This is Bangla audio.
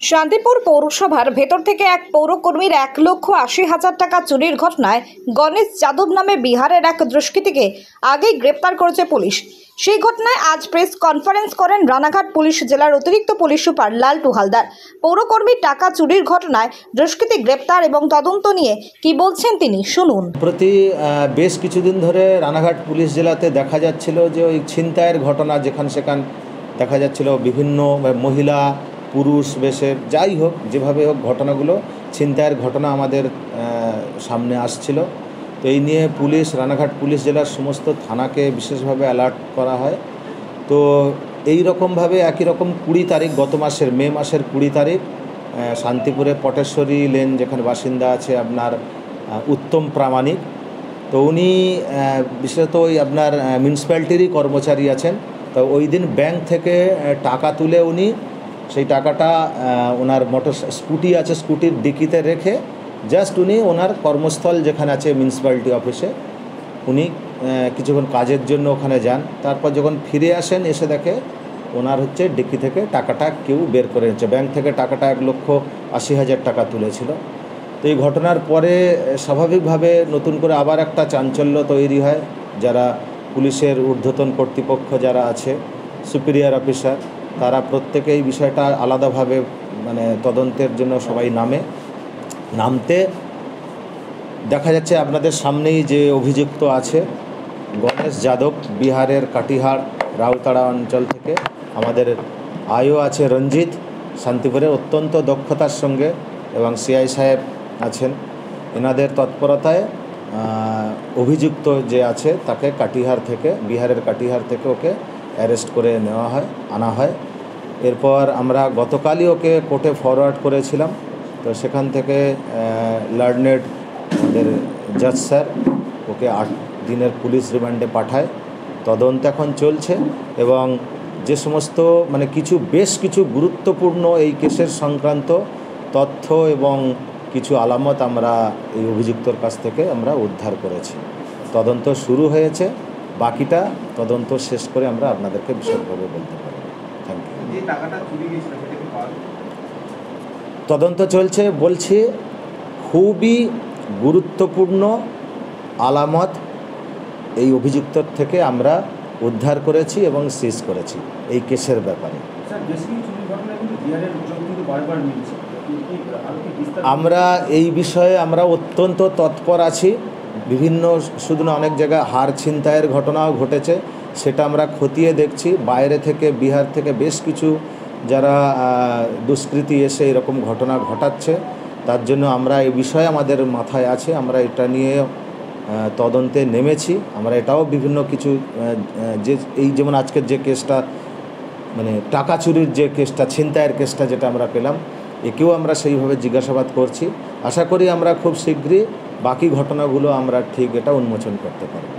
শান্তিপুর পৌরসভার ভেতর থেকে এক পৌরকর্মীর 1,80,000 টাকা চুরির ঘটনায় গণেশ যাদব নামে বিহারের এক দুষ্কৃতীকে আগেই গ্রেপ্তার করেছে পুলিশ। সেই ঘটনায় আজ প্রেস কনফারেন্স করেন রানাঘাট পুলিশ জেলার অতিরিক্ত পুলিশ সুপার লালটু হালদার। পৌরকর্মীর টাকা চুরির ঘটনায় দুষ্কৃতী গ্রেপ্তার এবং তদন্ত নিয়ে কি বলছেন তিনি শুনুন। প্রতি বেশ কিছুদিন ধরে রানাঘাট পুলিশ জেলাতে দেখা যাচ্ছিল যে ওই ছিনতাইয়ের ঘটনা যেখানে সেখানে দেখা যাচ্ছিল, বিভিন্ন মহিলা পুরুষ বেশের যাই হোক যেভাবে হোক ঘটনাগুলো ছিনতাইয়ের ঘটনা আমাদের সামনে আসছিল। তো এই নিয়ে পুলিশ রানাঘাট পুলিশ জেলার সমস্ত থানাকে বিশেষভাবে অ্যালার্ট করা হয়। তো এই রকমভাবে একই রকম 20 তারিখ, গত মাসের মে মাসের 20 তারিখ শান্তিপুরে পটেশ্বরী লেন যেখানে বাসিন্দা আছে আপনার উত্তম প্রামাণিক, তো উনি বিশেষত ওই আপনার মিউনিসিপ্যালিটিরই কর্মচারী আছেন। তো ওই দিন ব্যাংক থেকে টাকা তুলে উনি সেই টাকাটা ওনার স্কুটি আছে, স্কুটির ডিকিতে রেখে জাস্ট উনি ওনার কর্মস্থল যেখানে আছে মিউনিসিপ্যালিটি অফিসে উনি কিছুক্ষণ কাজের জন্য ওখানে যান। তারপর যখন ফিরে আসেন এসে দেখে ওনার ডিকি থেকে টাকাটা কেউ বের করে নিচ্ছে। ব্যাংক থেকে টাকাটা 1,80,000 টাকা তুলেছিল। তো এই ঘটনার পরে স্বাভাবিকভাবে নতুন করে আবার একটা চাঞ্চল্য তৈরি হয়। যারা পুলিশের ঊর্ধ্বতন কর্তৃপক্ষ যারা আছে, সুপিরিয়র অফিসার, তারা প্রত্যেকে এই বিষয়টা আলাদাভাবে তদন্তের জন্য সবাই নামতে দেখা যাচ্ছে আপনাদের সামনেই যে অভিযুক্ত আছে গণেশ যাদব, বিহারের কাটিহার রাউতাড়া অঞ্চল থেকে। আমাদের আয়ও আছে রঞ্জিত, শান্তিপুরের অত্যন্ত দক্ষতার সঙ্গে, এবং সিআই সাহেব আছেন। এনাদের তৎপরতায় অভিযুক্ত যে আছে তাকে বিহারের কাটিহার থেকে ওকে অ্যারেস্ট করে আনা হয়। এরপর আমরা গতকালই ওকে কোর্টে ফরওয়ার্ড করেছিলাম। তো সেখান থেকে লার্নেড আমাদের জাজ স্যার ওকে 8 দিনের পুলিশ রিমান্ডে পাঠায়। তদন্ত এখন চলছে এবং যে সমস্ত বেশ কিছু গুরুত্বপূর্ণ এই কেসের সংক্রান্ত তথ্য এবং কিছু আলামত আমরা এই অভিযুক্তর কাছ থেকে আমরা উদ্ধার করেছি। তদন্ত শুরু হয়েছে, বাকিটা তদন্ত শেষ করে আমরা আপনাদেরকে বিশদভাবে বলতে পারি। Thank you. তদন্ত চলছে, বলছি খুবই গুরুত্বপূর্ণ আলামত এই অভিযুক্তর থেকে আমরা উদ্ধার করেছি এবং সিজ করেছি এই কেসের ব্যাপারে। আমরা এই বিষয়ে অত্যন্ত তৎপর আছি। শুধু না, অনেক জায়গায় হার ছিনতাইয়ের ঘটনাও ঘটেছে, সেটা আমরা খতিয়ে দেখছি। বাইরে থেকে, বিহার থেকে বেশ কিছু যারা দুষ্কৃতী এসে এরকম ঘটনা ঘটাচ্ছে, তার জন্য আমরা এই বিষয়ে আমাদের মাথায় আছে। আমরা এটা নিয়ে তদন্তে নেমেছি। আমরা এটাও বিভিন্ন কিছু যেমন আজকের যে কেসটা টাকা চুরির যে কেসটা, ছিনতাইয়ের কেসটা যেটা আমরা পেলাম, একেও আমরা সেইভাবে জিজ্ঞাসাবাদ করছি। আশা করি আমরা খুব শীঘ্রই বাকি ঘটনাগুলো আমরা ঠিক এটা উন্মোচন করতে পারব।